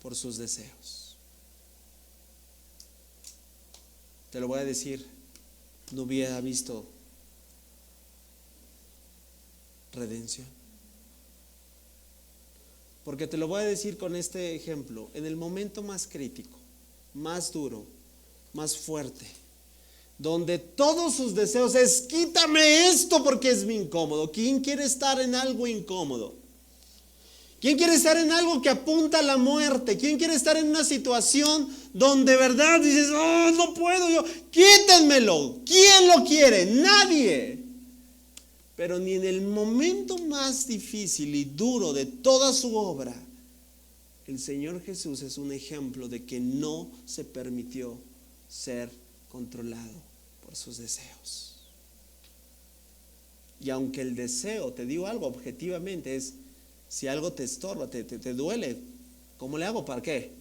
por sus deseos? Te lo voy a decir, no hubiera visto redención. Porque te lo voy a decir con este ejemplo. En el momento más crítico, más duro, más fuerte, donde todos sus deseos es quítame esto porque es muy incómodo. ¿Quién quiere estar en algo incómodo? ¿Quién quiere estar en algo que apunta a la muerte? ¿Quién quiere estar en una situación donde de verdad dices, oh, no puedo yo? Quítenmelo. ¿Quién lo quiere? Nadie. Pero ni en el momento más difícil y duro de toda su obra, el Señor Jesús es un ejemplo de que no se permitió ser controlado por sus deseos. Y aunque el deseo, te digo algo objetivamente, es si algo te estorba, te duele, ¿cómo le hago? ¿Para qué?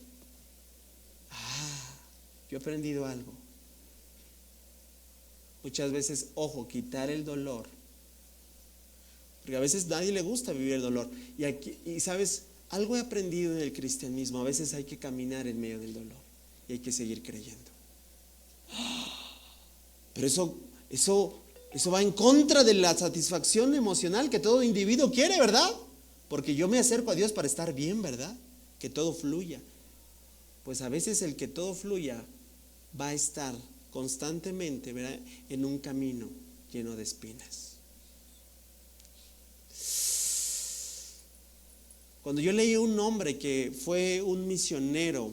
Yo he aprendido algo. Muchas veces, ojo, quitar el dolor. Porque a veces a nadie le gusta vivir el dolor. Y sabes, algo he aprendido en el cristianismo. A veces hay que caminar en medio del dolor. Y hay que seguir creyendo. Pero eso va en contra de la satisfacción emocional que todo individuo quiere, ¿verdad? Porque yo me acerco a Dios para estar bien, ¿verdad? Que todo fluya. Pues a veces el que todo fluya va a estar constantemente, ¿verdad?, en un camino lleno de espinas. Cuando yo leí un hombre que fue un misionero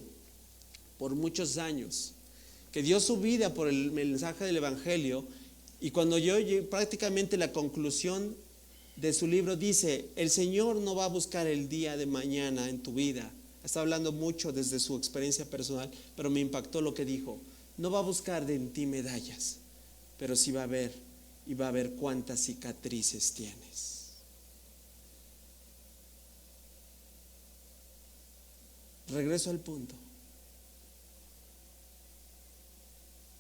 por muchos años, que dio su vida por el mensaje del Evangelio, y cuando yo prácticamente la conclusión de su libro dice: el Señor no va a buscar el día de mañana en tu vida. Está hablando mucho desde su experiencia personal, pero me impactó lo que dijo. No va a buscar de en ti medallas, pero sí va a ver, y va a ver cuántas cicatrices tienes. Regreso al punto.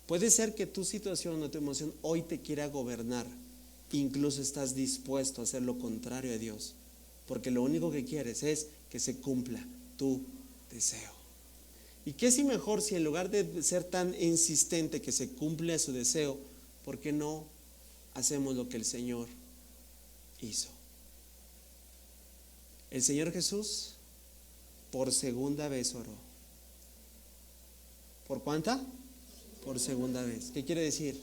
Puede ser que tu situación o tu emoción hoy te quiera gobernar. Incluso estás dispuesto a hacer lo contrario a Dios, porque lo único que quieres es que se cumpla tu deseo. ¿Y qué si mejor si en lugar de ser tan insistente que se cumpla su deseo, por qué no hacemos lo que el Señor hizo? El Señor Jesús por segunda vez oró. ¿Por cuánta? Por segunda vez. ¿Qué quiere decir?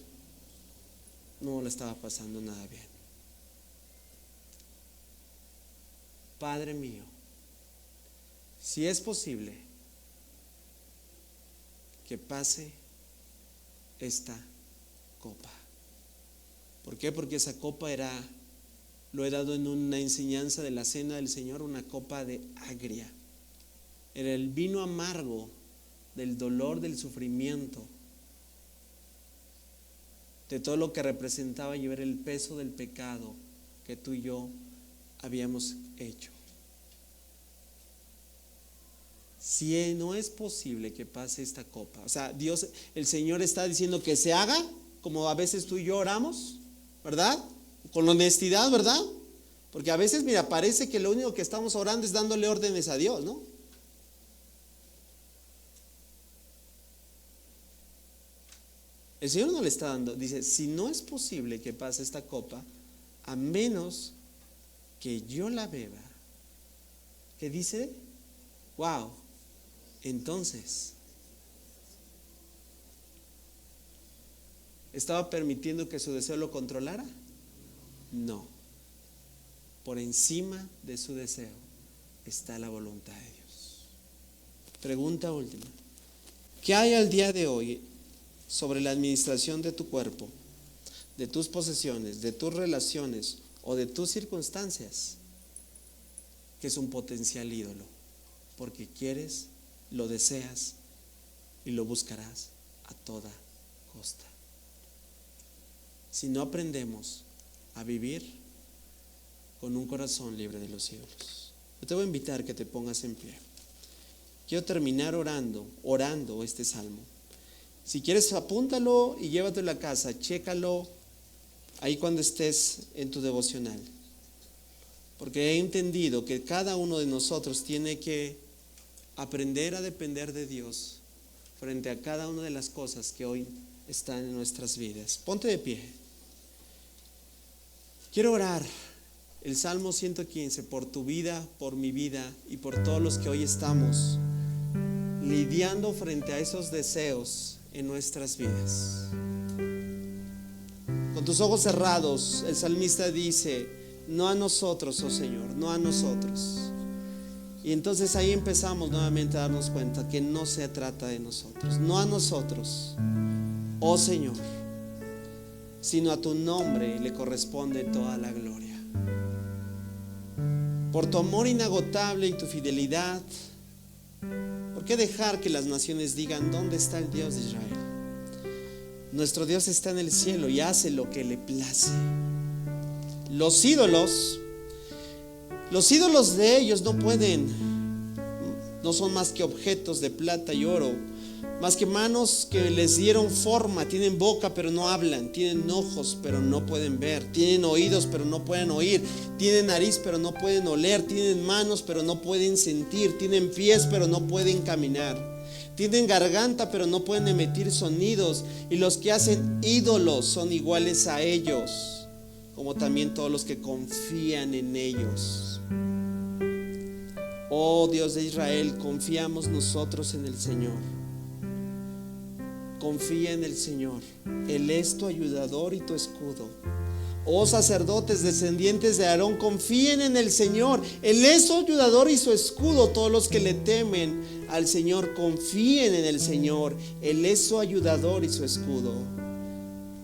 No le estaba pasando nada bien. Padre mío, si es posible que pase esta copa. ¿Por qué? Porque esa copa lo he dado en una enseñanza de la cena del Señor, una copa de agria. Era el vino amargo del dolor, del sufrimiento, de todo lo que representaba llevar el peso del pecado que tú y yo habíamos hecho. Si no es posible que pase esta copa, o sea, Dios, el Señor está diciendo que se haga, como a veces tú y yo oramos, ¿verdad? Con honestidad, ¿verdad? Porque a veces, mira, parece que lo único que estamos orando es dándole órdenes a Dios, ¿no? El Señor no le está dando, dice, si no es posible que pase esta copa, a menos que yo la beba. ¿Qué dice? Wow. Entonces, ¿estaba permitiendo que su deseo lo controlara? No. Por encima de su deseo está la voluntad de Dios. Pregunta última. ¿Qué hay al día de hoy sobre la administración de tu cuerpo, de tus posesiones, de tus relaciones o de tus circunstancias, que es un potencial ídolo? Porque quieres, lo deseas y lo buscarás a toda costa. Si no aprendemos a vivir con un corazón libre de los ídolos. Yo te voy a invitar que te pongas en pie. Quiero terminar orando este salmo. Si quieres, apúntalo y llévatelo a la casa, chécalo ahí cuando estés en tu devocional. Porque he entendido que cada uno de nosotros tiene que aprender a depender de Dios frente a cada una de las cosas que hoy están en nuestras vidas. Ponte de pie. Quiero orar el Salmo 115 por tu vida, por mi vida y por todos los que hoy estamos lidiando frente a esos deseos en nuestras vidas. Con tus ojos cerrados, el salmista dice: no a nosotros, oh Señor, no a nosotros. Y entonces ahí empezamos nuevamente a darnos cuenta que no se trata de nosotros, no a nosotros, oh Señor, sino a tu nombre le corresponde toda la gloria. Por tu amor inagotable y tu fidelidad, ¿por qué dejar que las naciones digan dónde está el Dios de Israel? Nuestro Dios está en el cielo y hace lo que le place. Los ídolos de ellos no son más que objetos de plata y oro, más que manos que les dieron forma. Tienen boca pero no hablan, tienen ojos pero no pueden ver, tienen oídos pero no pueden oír, tienen nariz pero no pueden oler, tienen manos pero no pueden sentir, tienen pies pero no pueden caminar, tienen garganta pero no pueden emitir sonidos. Y los que hacen ídolos son iguales a ellos, como también todos los que confían en ellos. Oh Dios de Israel, confiamos nosotros en el Señor. Confía en el Señor. Él es tu ayudador y tu escudo. Oh sacerdotes, descendientes de Aarón, confíen en el Señor. Él es su ayudador y su escudo. Todos los que le temen al Señor, confíen en el Señor. Él es su ayudador y su escudo.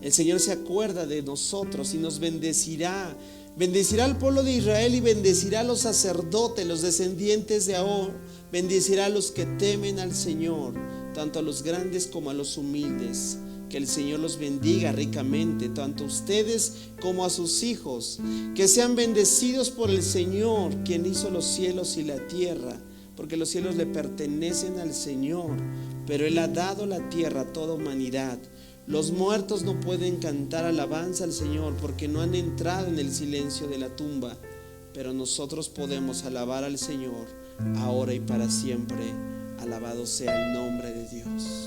El Señor se acuerda de nosotros y nos bendecirá. Bendecirá al pueblo de Israel y bendecirá a los sacerdotes, los descendientes de Aarón. Bendecirá a los que temen al Señor, tanto a los grandes como a los humildes. Que el Señor los bendiga ricamente, tanto a ustedes como a sus hijos. Que sean bendecidos por el Señor, quien hizo los cielos y la tierra, porque los cielos le pertenecen al Señor, pero Él ha dado la tierra a toda humanidad. Los muertos no pueden cantar alabanza al Señor porque no han entrado en el silencio de la tumba, pero nosotros podemos alabar al Señor ahora y para siempre. Alabado sea el nombre de Dios.